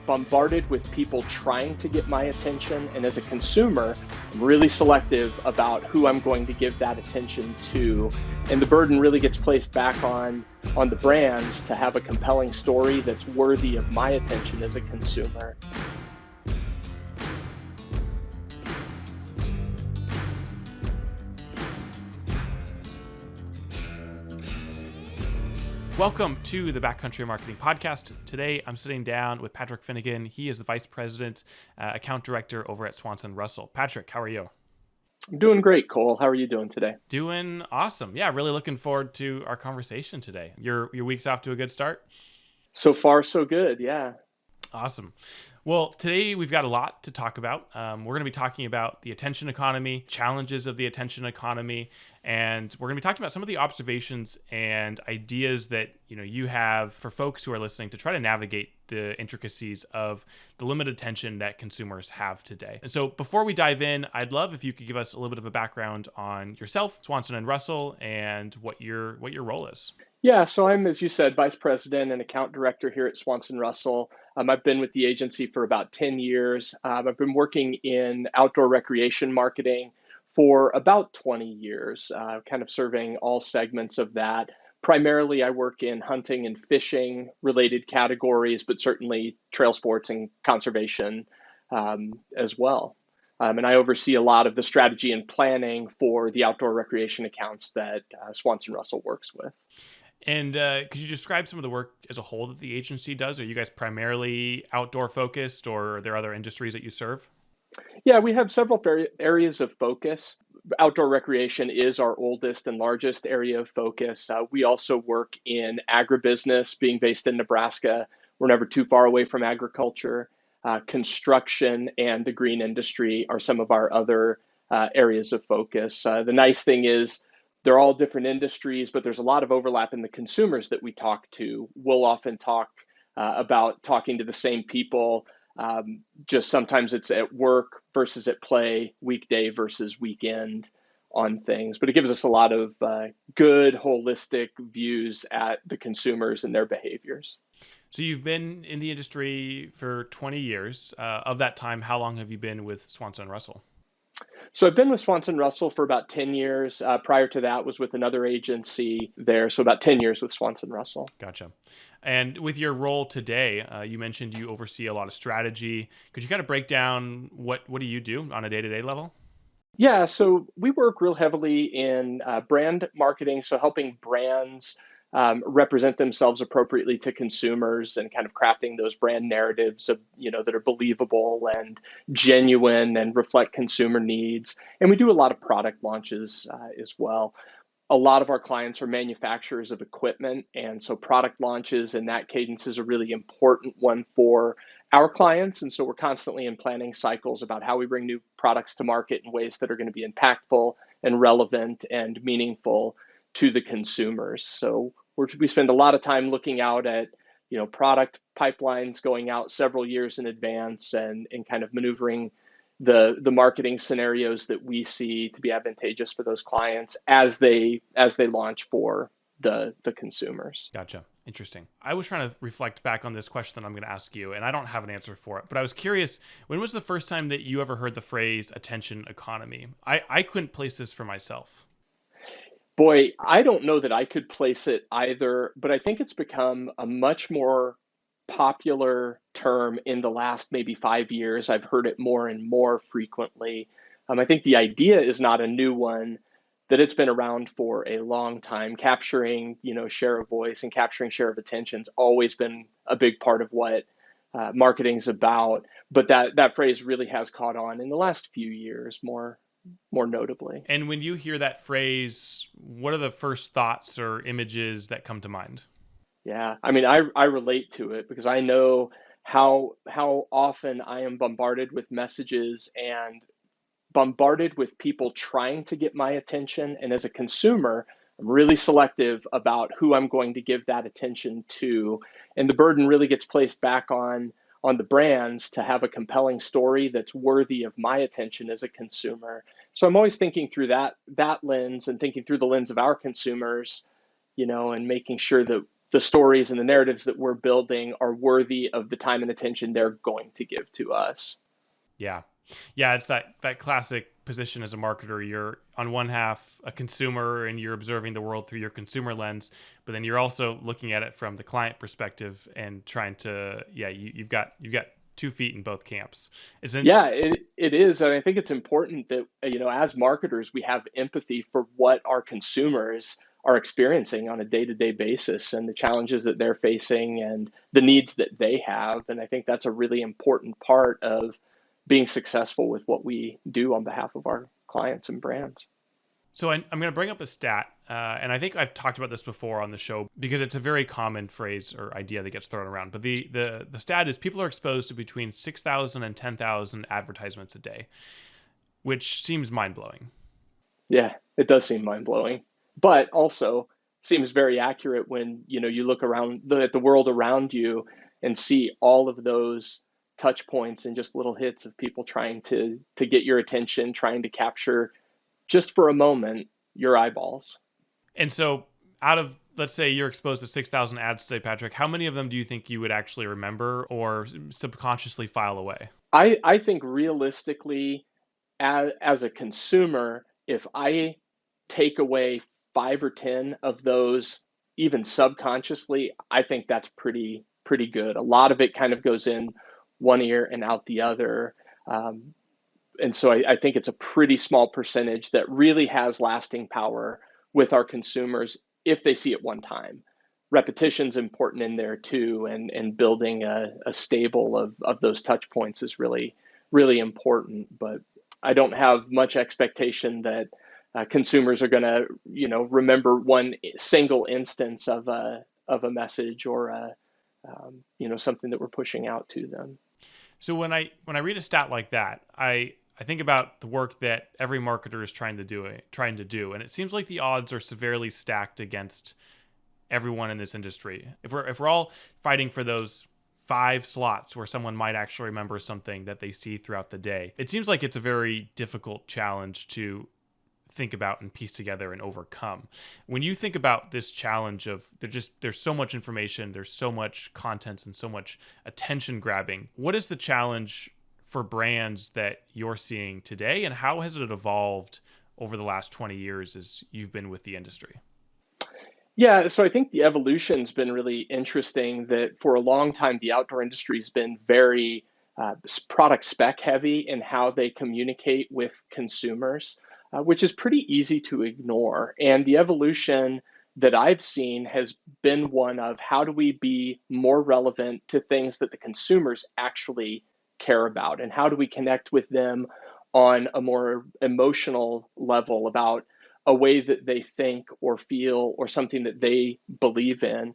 bombarded with people trying to get my attention. And as a consumer, I'm really selective about who I'm going to give that attention to. And the burden really gets placed back on the brands to have a compelling story that's worthy of my attention as a consumer. Welcome to the Backcountry Marketing Podcast. Today, I'm sitting down with Patrick Finnegan. He is the Vice President, Account Director over at Swanson Russell. Patrick, how are you? I'm doing great, Cole. How are you doing today? Doing awesome. Yeah, really looking forward to our conversation today. Your week's off to a good start? So far, so good. Yeah. Awesome. Well, today we've got a lot to talk about. We're going to be talking about the attention economy, challenges of the attention economy, and we're going to be talking about some of the observations and ideas that you have for folks who are listening to try to navigate the intricacies of the limited attention that consumers have today. And so before we dive in, I'd love if you could give us a little bit of a background on yourself, Swanson and Russell, and what your role is. Yeah, so I'm, as you said, Vice President and Account Director here at Swanson Russell. I've been with the agency for about 10 years. I've been working in outdoor recreation marketing for about 20 years, kind of serving all segments of that. Primarily, I work in hunting and fishing related categories, but certainly trail sports and conservation as well. And I oversee a lot of the strategy and planning for the outdoor recreation accounts that Swanson Russell works with. And could you describe some of the work as a whole that the agency does? Are you guys primarily outdoor focused, or are there other industries that you serve? Yeah, we have several areas of focus. Outdoor recreation is our oldest and largest area of focus. We also work in agribusiness, being based in Nebraska. We're never too far away from agriculture. Construction and the green industry are some of our other areas of focus. The nice thing is, they're all different industries, but there's a lot of overlap in the consumers that we talk to. We'll often talk about talking to the same people. Just sometimes it's at work versus at play, weekday versus weekend on things. But it gives us a lot of good, holistic views at the consumers and their behaviors. So you've been in the industry for 20 years. Of that time, how long have you been with Swanson Russell? So I've been with Swanson Russell for about 10 years. Prior to that was with another agency there. So about 10 years with Swanson Russell. Gotcha. And with your role today, you mentioned you oversee a lot of strategy. Could you kind of break down what do you do on a day-to-day level? Yeah, so we work real heavily in brand marketing. So helping brands represent themselves appropriately to consumers and kind of crafting those brand narratives of, that are believable and genuine and reflect consumer needs. And we do a lot of product launches as well. A lot of our clients are manufacturers of equipment, and so product launches and that cadence is a really important one for our clients. And so we're constantly in planning cycles about how we bring new products to market in ways that are going to be impactful and relevant and meaningful to the consumers. So we spend a lot of time looking out at product pipelines going out several years in advance and kind of maneuvering the marketing scenarios that we see to be advantageous for those clients as they launch for the consumers. Gotcha. Interesting. I was trying to reflect back on this question that I'm going to ask you, and I don't have an answer for it, but I was curious, when was the first time that you ever heard the phrase attention economy? I couldn't place this for myself. Boy, I don't know that I could place it either, but I think it's become a much more popular term in the last maybe 5 years. I've heard it more and more frequently. I think the idea is not a new one, that it's been around for a long time. Capturing, share of voice and capturing share of attention's always been a big part of what marketing's about. But that phrase really has caught on in the last few years more notably. And when you hear that phrase, what are the first thoughts or images that come to mind? Yeah, I mean, I relate to it because I know how often I am bombarded with messages and bombarded with people trying to get my attention. And as a consumer, I'm really selective about who I'm going to give that attention to. And the burden really gets placed back on the brands to have a compelling story that's worthy of my attention as a consumer. So I'm always thinking through that lens and thinking through the lens of our consumers, and making sure that the stories and the narratives that we're building are worthy of the time and attention they're going to give to us. Yeah. Yeah, it's that classic position as a marketer. You're on one half a consumer and you're observing the world through your consumer lens, but then you're also looking at it from the client perspective and trying to you've got 2 feet in both camps. Isn't Yeah, it is. And I think it's important that, as marketers, we have empathy for what our consumers are experiencing on a day-to-day basis and the challenges that they're facing and the needs that they have. And I think that's a really important part of being successful with what we do on behalf of our clients and brands. So I'm going to bring up a stat, and I think I've talked about this before on the show because it's a very common phrase or idea that gets thrown around. But the stat is people are exposed to between 6,000 and 10,000 advertisements a day, which seems mind blowing. Yeah, it does seem mind-blowing, but also seems very accurate when, you look around at the world around you and see all of those touch points and just little hits of people trying to get your attention, trying to capture just for a moment your eyeballs. And so, out of let's say you're exposed to 6,000 ads today, Patrick, how many of them do you think you would actually remember or subconsciously file away? I think realistically, as a consumer, if I take away 5 or 10 of those, even subconsciously, I think that's pretty good. A lot of it kind of goes in one ear and out the other. And so I think it's a pretty small percentage that really has lasting power with our consumers if they see it one time. Repetition's important in there too, and building a stable of those touch points is really, really important. But I don't have much expectation that consumers are going to, remember one single instance of a message or something that we're pushing out to them. So when I read a stat like that, I think about the work that every marketer is trying to do, and it seems like the odds are severely stacked against everyone in this industry. If we're all fighting for those 5 slots where someone might actually remember something that they see throughout the day, it seems like it's a very difficult challenge to think about and piece together and overcome. When you think about this challenge of there's so much information, there's so much content and so much attention grabbing, what is the challenge for brands that you're seeing today, and how has it evolved over the last 20 years as you've been with the industry? Yeah, so I think the evolution's been really interesting. That for a long time, the outdoor industry's been very product spec heavy in how they communicate with consumers, which is pretty easy to ignore. And the evolution that I've seen has been one of how do we be more relevant to things that the consumers actually care about, and how do we connect with them on a more emotional level about a way that they think or feel or something that they believe in.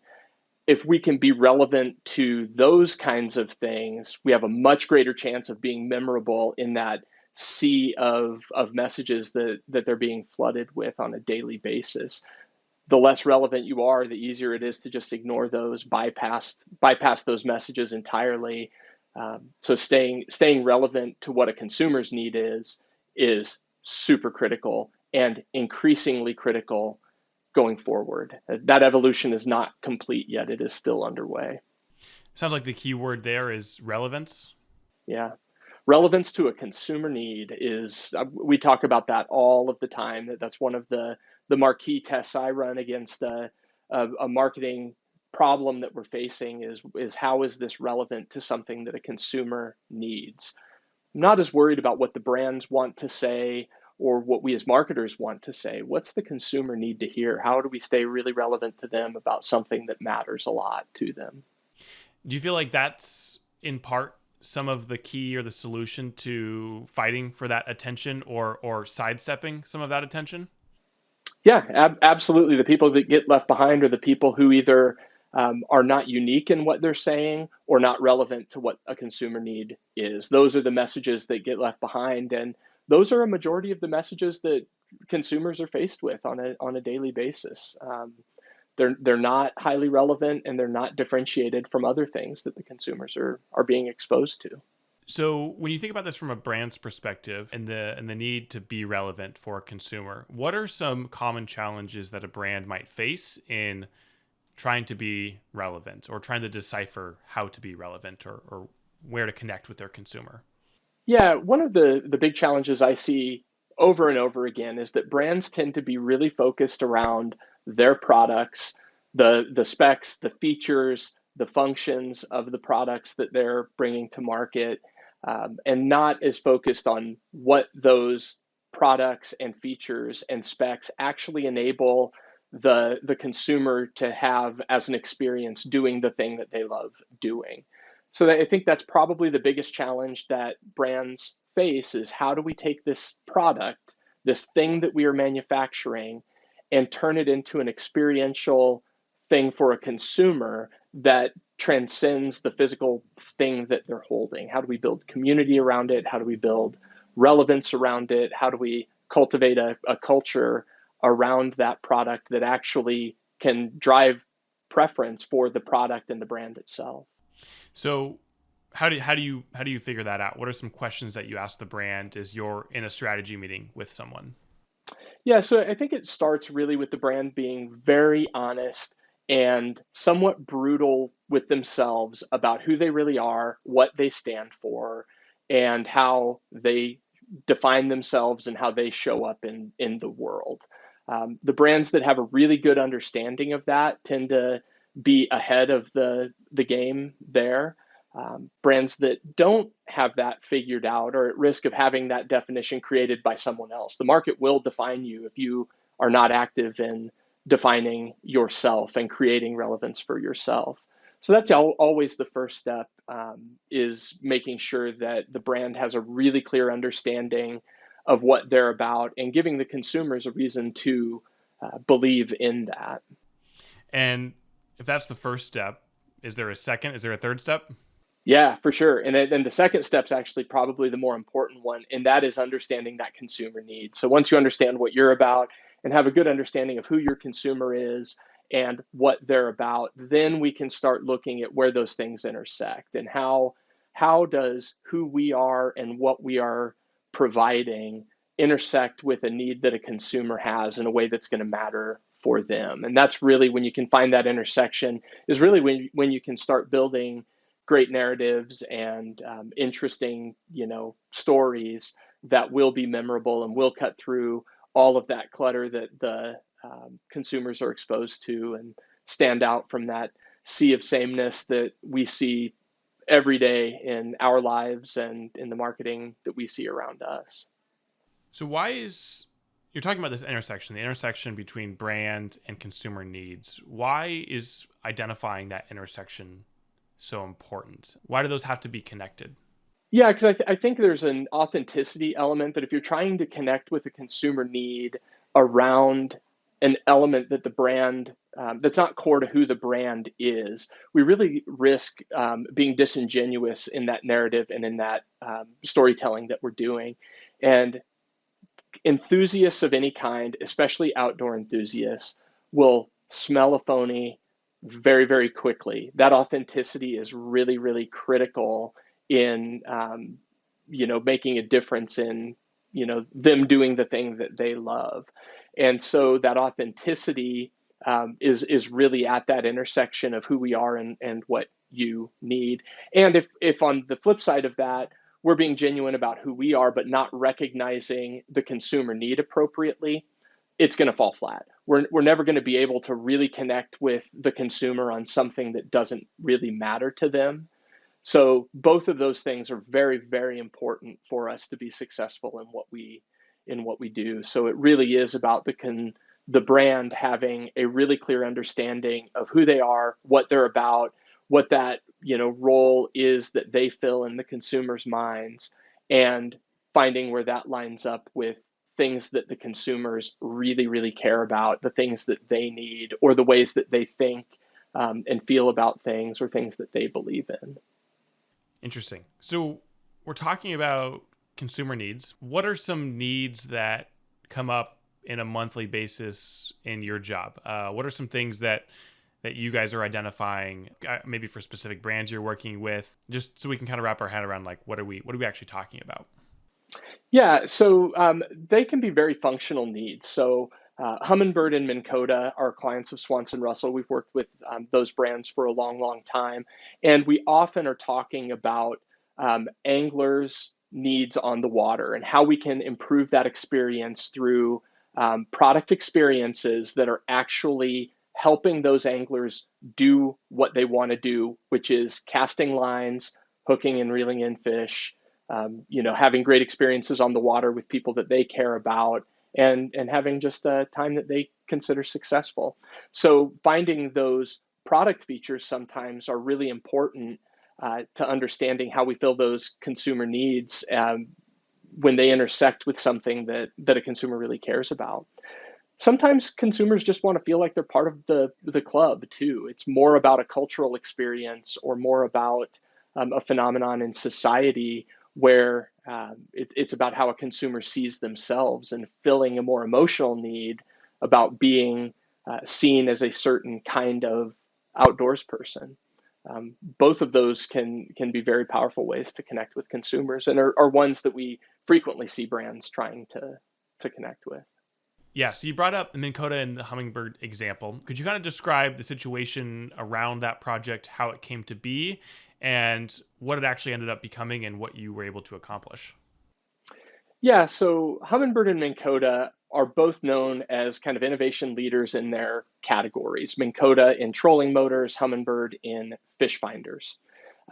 If we can be relevant to those kinds of things, we have a much greater chance of being memorable in that sea of messages that they're being flooded with on a daily basis. The less relevant you are, the easier it is to just ignore those, bypass those messages entirely. So staying relevant to what a consumer's need is super critical and increasingly critical going forward. That evolution is not complete yet. It is still underway. Sounds like the key word there is relevance. Yeah. Relevance to a consumer need is, we talk about that all of the time. That's one of the marquee tests I run against a marketing problem that we're facing is how is this relevant to something that a consumer needs? I'm not as worried about what the brands want to say or what we as marketers want to say. What's the consumer need to hear? How do we stay really relevant to them about something that matters a lot to them? Do you feel like that's in part some of the key or the solution to fighting for that attention or sidestepping some of that attention? Yeah, absolutely. The people that get left behind are the people who either are not unique in what they're saying or not relevant to what a consumer need is. Those are the messages that get left behind, and those are a majority of the messages that consumers are faced with on a daily basis. They're not highly relevant, and they're not differentiated from other things that the consumers are being exposed to. So when you think about this from a brand's perspective and the need to be relevant for a consumer, what are some common challenges that a brand might face in trying to be relevant or trying to decipher how to be relevant or where to connect with their consumer? Yeah, one of the big challenges I see over and over again is that brands tend to be really focused around their products, the specs, the features, the functions of the products that they're bringing to market, and not as focused on what those products and features and specs actually enable the consumer to have as an experience doing the thing that they love doing. So I think that's probably the biggest challenge that brands face is how do we take this product, this thing that we are manufacturing, and turn it into an experiential thing for a consumer that transcends the physical thing that they're holding? How do we build community around it? How do we build relevance around it? How do we cultivate a culture around that product that actually can drive preference for the product and the brand itself? So how do you figure that out? What are some questions that you ask the brand as you're in a strategy meeting with someone? Yeah, so I think it starts really with the brand being very honest and somewhat brutal with themselves about who they really are, what they stand for, and how they define themselves and how they show up in the world. The brands that have a really good understanding of that tend to be ahead of the game there. Brands that don't have that figured out are at risk of having that definition created by someone else. The market will define you if you are not active in defining yourself and creating relevance for yourself. So that's always the first step, is making sure that the brand has a really clear understanding of what they're about and giving the consumers a reason to believe in that. And if that's the first step, is there a second? Is there a third step? Yeah, for sure. And then the second step's actually probably the more important one, and that is understanding that consumer need. So once you understand what you're about and have a good understanding of who your consumer is and what they're about, then we can start looking at where those things intersect and how does who we are and what we are providing intersect with a need that a consumer has in a way that's going to matter for them. And that's really when you can find that intersection is really when you can start building great narratives and interesting, stories that will be memorable and will cut through all of that clutter that the consumers are exposed to and stand out from that sea of sameness that we see every day in our lives and in the marketing that we see around us. So why is you're talking about this intersection, the intersection between brand and consumer needs. Why is identifying that intersection so important? Why do those have to be connected? Yeah, because I think there's an authenticity element that if you're trying to connect with a consumer need around an element that the brand that's not core to who the brand is, we really risk being disingenuous in that narrative and in that storytelling that we're doing. And enthusiasts of any kind, especially outdoor enthusiasts, will smell a phony very, very quickly. That authenticity is really, really critical in, making a difference in, them doing the thing that they love. And so that authenticity is really at that intersection of who we are and what you need. And if on the flip side of that, we're being genuine about who we are, but not recognizing the consumer need appropriately, it's going to fall flat. We're never going to be able to really connect with the consumer on something that doesn't really matter to them. So both of those things are very, very important for us to be successful in what we do. So it really is about the brand having a really clear understanding of who they are, what they're about, what that role is that they fill in the consumer's minds, and finding where that lines up with things that the consumers really, really care about, the things that they need, or the ways that they think and feel about things, or things that they believe in. Interesting. So we're talking about consumer needs. What are some needs that come up in a monthly basis in your job? What are some things that you guys are identifying, maybe for specific brands you're working with, just so we can kind of wrap our head around like what are we actually talking about? Yeah, so they can be very functional needs. So Humminbird and Minn Kota are clients of Swanson Russell. We've worked with those brands for a long, long time. And we often are talking about anglers' needs on the water and how we can improve that experience through product experiences that are actually helping those anglers do what they want to do, which is casting lines, hooking and reeling in fish, having great experiences on the water with people that they care about, and having just a time that they consider successful. So finding those product features sometimes are really important to understanding how we fill those consumer needs when they intersect with something that a consumer really cares about. Sometimes consumers just want to feel like they're part of the club too. It's more about a cultural experience or more about a phenomenon in society where it's about how a consumer sees themselves and filling a more emotional need about being seen as a certain kind of outdoors person. Both of those can be very powerful ways to connect with consumers and are ones that we frequently see brands trying to connect with. Yeah, so you brought up the Minn Kota and the Hummingbird example. Could you kind of describe the situation around that project, how it came to be, and what it actually ended up becoming and what you were able to accomplish? Yeah, so Humminbird and Minn Kota are both known as kind of innovation leaders in their categories. Minn Kota in trolling motors, Humminbird in fish finders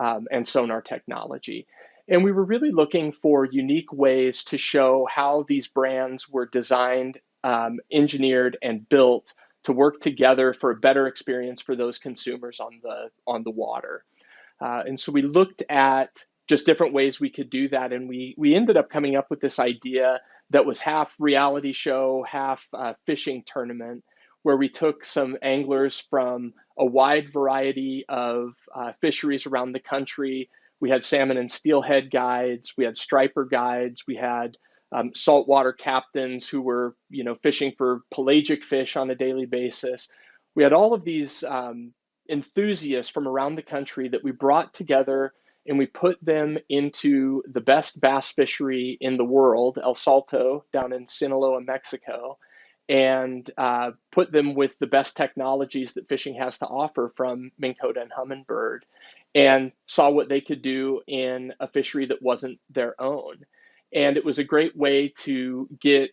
and sonar technology. And we were really looking for unique ways to show how these brands were designed, engineered, and built to work together for a better experience for those consumers on the water. And so we looked at just different ways we could do that, and we ended up coming up with this idea that was half reality show, half fishing tournament, where we took some anglers from a wide variety of fisheries around the country. We had salmon and steelhead guides, we had striper guides, we had saltwater captains who were, fishing for pelagic fish on a daily basis. We had all of these enthusiasts from around the country that we brought together and we put them into the best bass fishery in the world, El Salto, down in Sinaloa, Mexico, and put them with the best technologies that fishing has to offer from Minn Kota and Humminbird, and saw what they could do in a fishery that wasn't their own. And it was a great way to get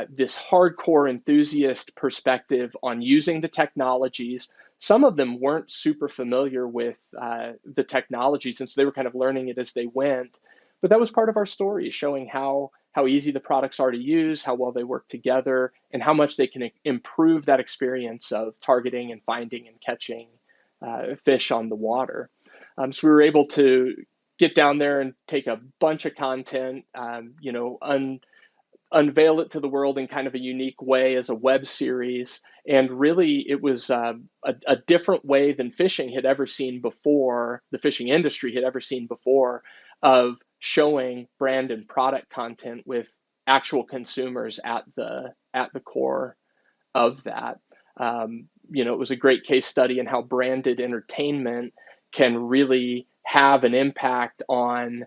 this hardcore enthusiast perspective on using the technologies. Some of them weren't super familiar with the technologies, and so they were kind of learning it as they went. But that was part of our story, showing how easy the products are to use, how well they work together, and how much they can improve that experience of targeting and finding and catching fish on the water. So we were able to get down there and take a bunch of content, unveil it to the world in kind of a unique way as a web series. And really, it was a different way than fishing had ever seen before, the fishing industry had ever seen before, of showing brand and product content with actual consumers at the core of that. It was a great case study in how branded entertainment can really have an impact on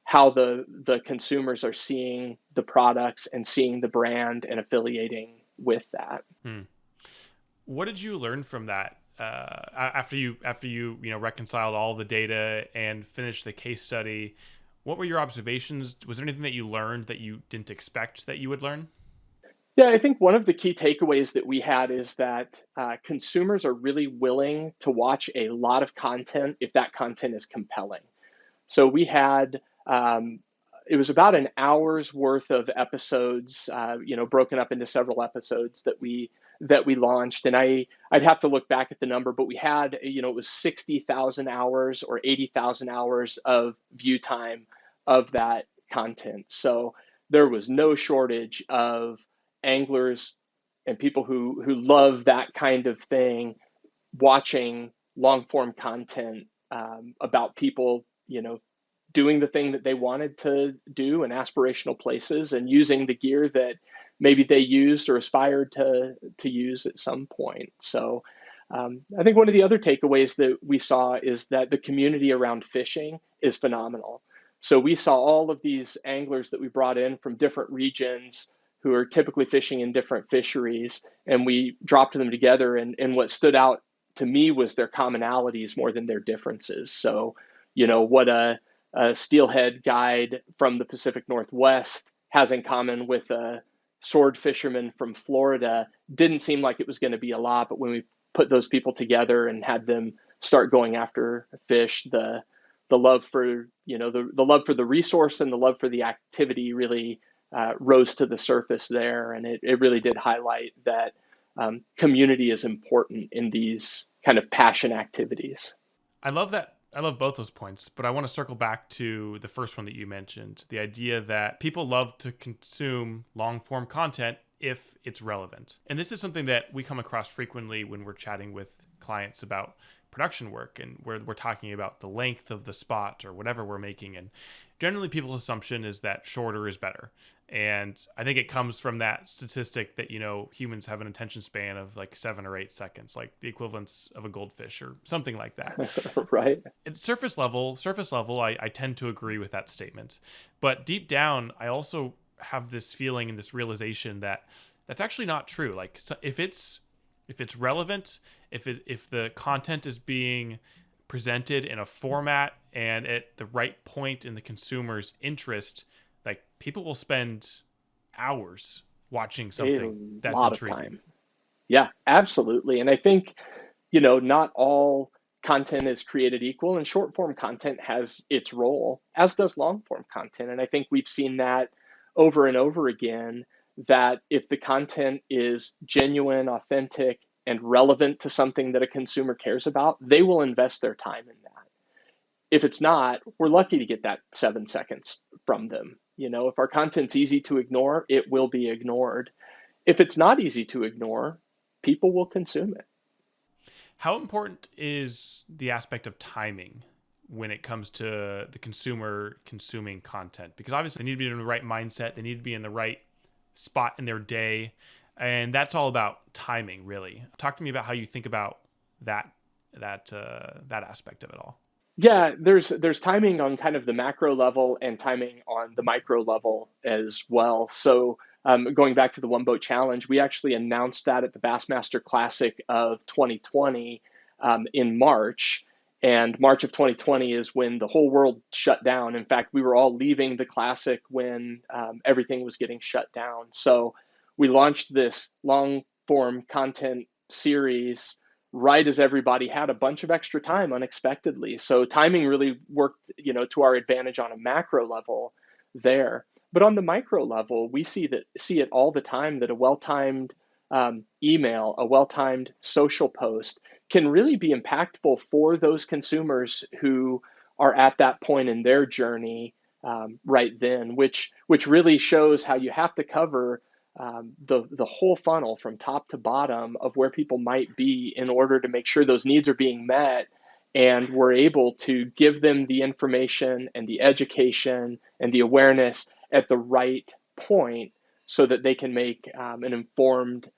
how the consumers are seeing the products and seeing the brand and affiliating with that. What did you learn from that after you reconciled all the data and finished the case study? What were your observations? Was there anything that you learned that you didn't expect that you would learn? Yeah, I think one of the key takeaways that we had is that consumers are really willing to watch a lot of content if that content is compelling. So we had it was about an hour's worth of episodes, broken up into several episodes that we launched. And I'd have to look back at the number, but we had, it was 60,000 hours or 80,000 hours of view time of that content. So there was no shortage of anglers and people who love that kind of thing watching long form content about people, doing the thing that they wanted to do in aspirational places and using the gear that maybe they used or aspired to use at some point. So I think one of the other takeaways that we saw is that the community around fishing is phenomenal. So we saw all of these anglers that we brought in from different regions who are typically fishing in different fisheries, and we dropped them together. And what stood out to me was their commonalities more than their differences. So, what a steelhead guide from the Pacific Northwest has in common with a sword fisherman from Florida didn't seem like it was going to be a lot. But when we put those people together and had them start going after fish, the love for the love for the resource and the love for the activity really rose to the surface there, and it really did highlight that community is important in these kind of passion activities. I love that. I love both those points, but I want to circle back to the first one that you mentioned, the idea that people love to consume long form content if it's relevant. And this is something that we come across frequently when we're chatting with clients about production work, and where we're talking about the length of the spot or whatever we're making. And generally people's assumption is that shorter is better. And I think it comes from that statistic that, humans have an attention span of like 7 or 8 seconds, like the equivalence of a goldfish or something like that. Right. At surface level, I tend to agree with that statement. But deep down, I also have this feeling and this realization that that's actually not true. Like, so if it's relevant, if the content is being presented in a format and at the right point in the consumer's interest, like, people will spend hours watching something that's intriguing. Of time. Yeah, absolutely. And I think, not all content is created equal, and short form content has its role, as does long form content. And I think we've seen that over and over again, that if the content is genuine, authentic, and relevant to something that a consumer cares about, they will invest their time in that. If it's not, we're lucky to get that 7 seconds from them. If our content's easy to ignore, it will be ignored. If it's not easy to ignore, people will consume it. How important is the aspect of timing when it comes to the consumer consuming content? Because obviously they need to be in the right mindset. They need to be in the right spot in their day. And that's all about timing, really. Talk to me about how you think about that aspect of it all. Yeah, there's timing on kind of the macro level and timing on the micro level as well. So going back to the One Boat Challenge, we actually announced that at the Bassmaster Classic of 2020 in March. And March of 2020 is when the whole world shut down. In fact, we were all leaving the Classic when everything was getting shut down. So we launched this long form content series right as everybody had a bunch of extra time unexpectedly. So timing really worked, to our advantage on a macro level there. But on the micro level, we see it all the time, that a well-timed email, a well-timed social post can really be impactful for those consumers who are at that point in their journey right then, which really shows how you have to cover the whole funnel from top to bottom of where people might be in order to make sure those needs are being met, and we're able to give them the information and the education and the awareness at the right point so that they can make an informed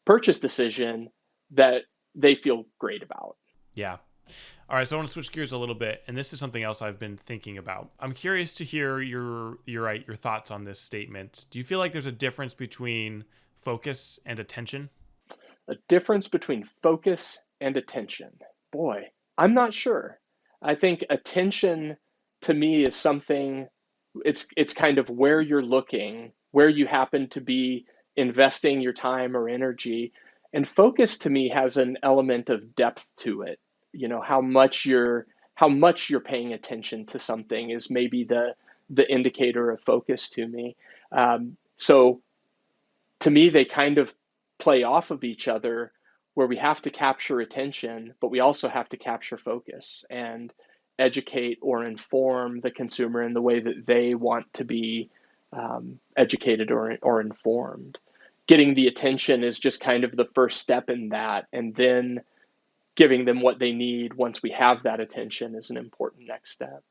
purchase decision that they feel great about. Yeah. All right, so I want to switch gears a little bit, and this is something else I've been thinking about. I'm curious to hear your thoughts on this statement. Do you feel like there's a difference between focus and attention? A difference between focus and attention. Boy, I'm not sure. I think attention to me is something, it's kind of where you're looking, where you happen to be investing your time or energy. And focus to me has an element of depth to it. How much you're paying attention to something is maybe the indicator of focus to me. So to me, they kind of play off of each other, where we have to capture attention, but we also have to capture focus and educate or inform the consumer in the way that they want to be educated or informed. Getting the attention is just kind of the first step in that, and then giving them what they need once we have that attention is an important next step.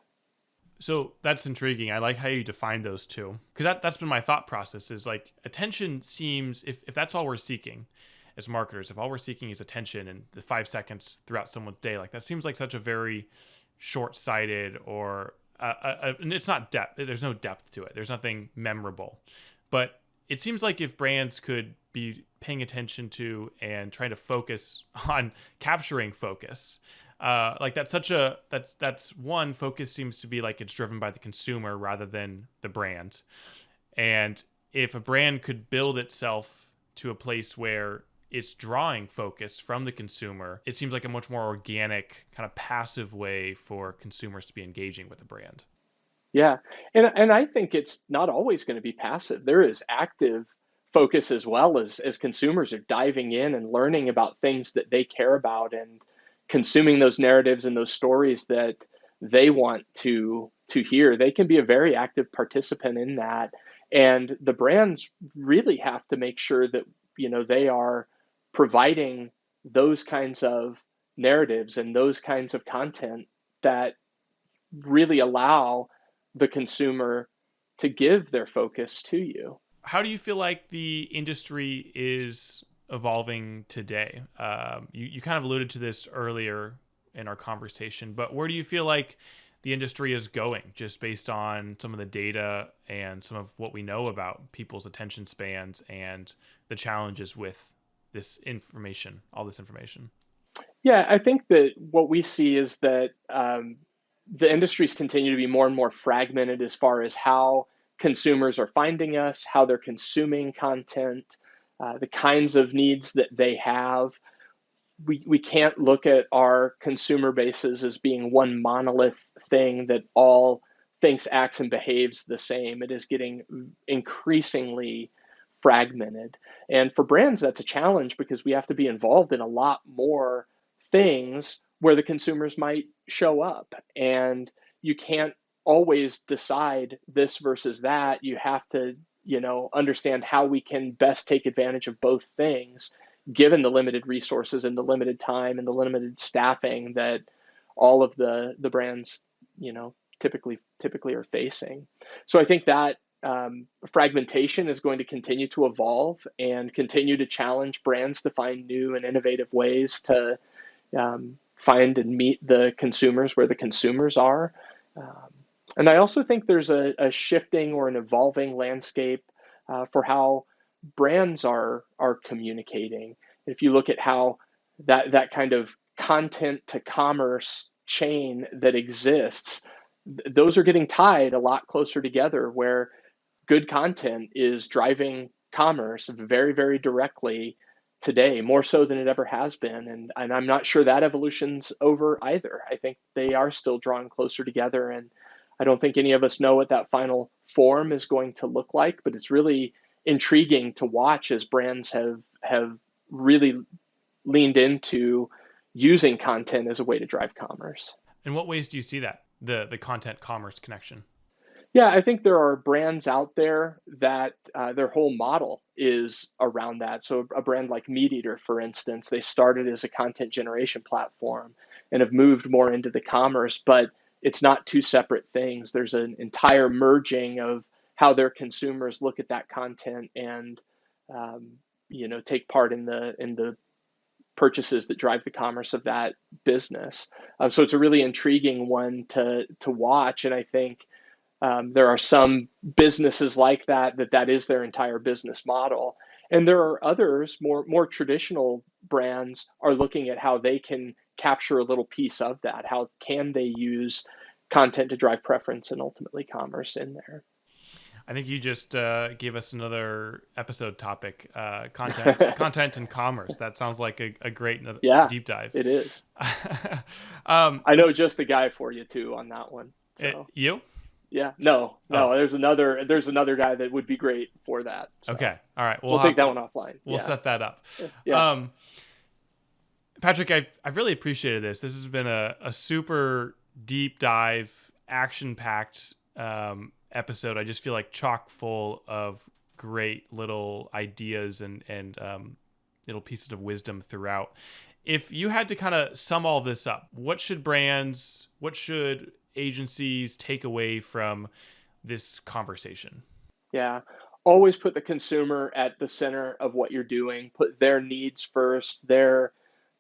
So that's intriguing. I like how you define those two, because that's been my thought process, is like attention seems, if that's all we're seeking as marketers, if all we're seeking is attention and the 5 seconds throughout someone's day, like that seems like such a very short-sighted, or and it's not depth. There's no depth to it. There's nothing memorable. But it seems like if brands could be paying attention to and trying to focus on capturing focus, like that's one focus seems to be like it's driven by the consumer rather than the brand. And if a brand could build itself to a place where it's drawing focus from the consumer, it seems like a much more organic, kind of passive way for consumers to be engaging with the brand. Yeah. And I think it's not always going to be passive. There is active focus as well as consumers are diving in and learning about things that they care about and consuming those narratives and those stories that they want to hear. They can be a very active participant in that. And the brands really have to make sure that, they are providing those kinds of narratives and those kinds of content that really allow the consumer to give their focus to you. How do you feel like the industry is evolving today? You kind of alluded to this earlier in our conversation, but where do you feel like the industry is going just based on some of the data and some of what we know about people's attention spans and the challenges with this information, all this information? Yeah, I think that what we see is that the industries continue to be more and more fragmented as far as how consumers are finding us, how they're consuming content, the kinds of needs that they have. We can't look at our consumer bases as being one monolith thing that all thinks, acts, and behaves the same. It is getting increasingly fragmented. And for brands, that's a challenge because we have to be involved in a lot more things where the consumers might show up. And you can't always decide this versus that. You have to, understand how we can best take advantage of both things, given the limited resources and the limited time and the limited staffing that all of the brands, typically are facing. So I think that fragmentation is going to continue to evolve and continue to challenge brands to find new and innovative ways to find and meet the consumers where the consumers are. Um, and I also think there's a shifting or an evolving landscape for how brands are communicating. If you look at how that kind of content to commerce chain that exists, those are getting tied a lot closer together, where good content is driving commerce very, very directly today, more so than it ever has been. And I'm not sure that evolution's over either. I think they are still drawing closer together. And I don't think any of us know what that final form is going to look like, but it's really intriguing to watch as brands have really leaned into using content as a way to drive commerce. In what ways do you see that, the content commerce connection? Yeah, I think there are brands out there that their whole model is around that. So a brand like Meat Eater, for instance, they started as a content generation platform and have moved more into the commerce, but it's not two separate things. There's an entire merging of how their consumers look at that content and take part in the purchases that drive the commerce of that business. So it's a really intriguing one to watch, and I think there are some businesses like that is their entire business model. And there are others, more traditional brands, are looking at how they can capture a little piece of that. How can they use content to drive preference and ultimately commerce in there? I think you just gave us another episode topic: content, and commerce. That sounds like a great Yeah, deep dive. it is. um, I know just the guy for you too on that one. So you? yeah, no, Oh, there's another guy that would be great for that. So okay. All right. we'll take that one offline. We'll Yeah, set that up. yeah, Patrick, I've really appreciated this. This has been a super deep dive, action packed episode. I just feel like chock full of great little ideas and little pieces of wisdom throughout. If you had to kind of sum all this up, what should agencies take away from this conversation? yeah. Always put the consumer at the center of what you're doing. Put their needs first, their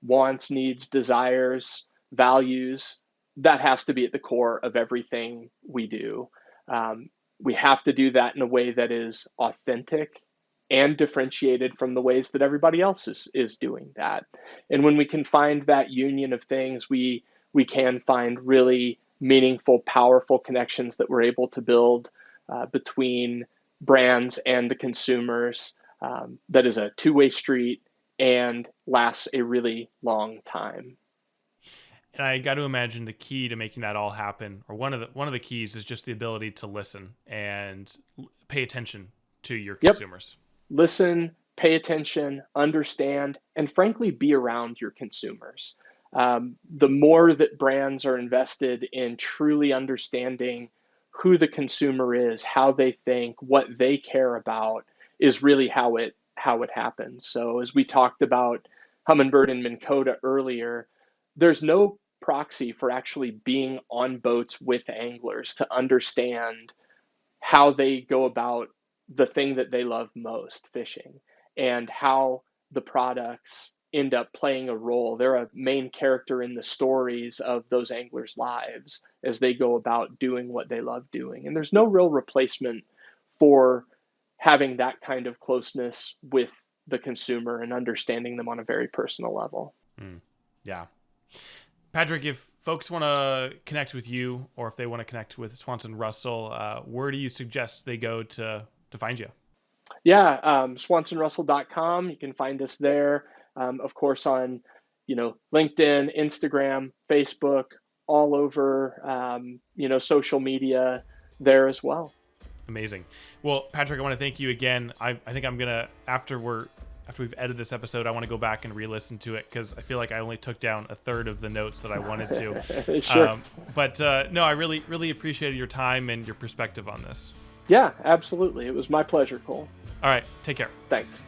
wants, needs, desires, values. That has to be at the core of everything we do. We have to do that in a way that is authentic and differentiated from the ways that everybody else is doing that. And when we can find that union of things, we can find really meaningful, powerful connections that we're able to build between brands and the consumers. That is a two-way street and lasts a really long time. And I got to imagine the key to making that all happen, or one of the keys, is just the ability to listen and pay attention to your Yep. consumers. Listen, pay attention, understand, and frankly, be around your consumers. The more that brands are invested in truly understanding who the consumer is, how they think, what they care about, is really how it happens. So as we talked about Humminbird and Minn Kota earlier, there's no proxy for actually being on boats with anglers to understand how they go about the thing that they love most, fishing, and how the products end up playing a role. They're a main character in the stories of those anglers' lives as they go about doing what they love doing. And there's no real replacement for having that kind of closeness with the consumer and understanding them on a very personal level. Yeah. Patrick, if folks want to connect with you, or if they want to connect with Swanson Russell, where do you suggest they go to find you? Yeah, swansonrussell.com. You can find us there. Of course, on LinkedIn, Instagram, Facebook, all over social media there as well. Amazing. Well, Patrick, I want to thank you again. I think I'm gonna, after we've edited this episode, I want to go back and re-listen to it, because I feel like I only took down a third of the notes that I wanted to. Sure. No, I really appreciated your time and your perspective on this. Yeah, absolutely. It was my pleasure, Cole. All right, take care. Thanks.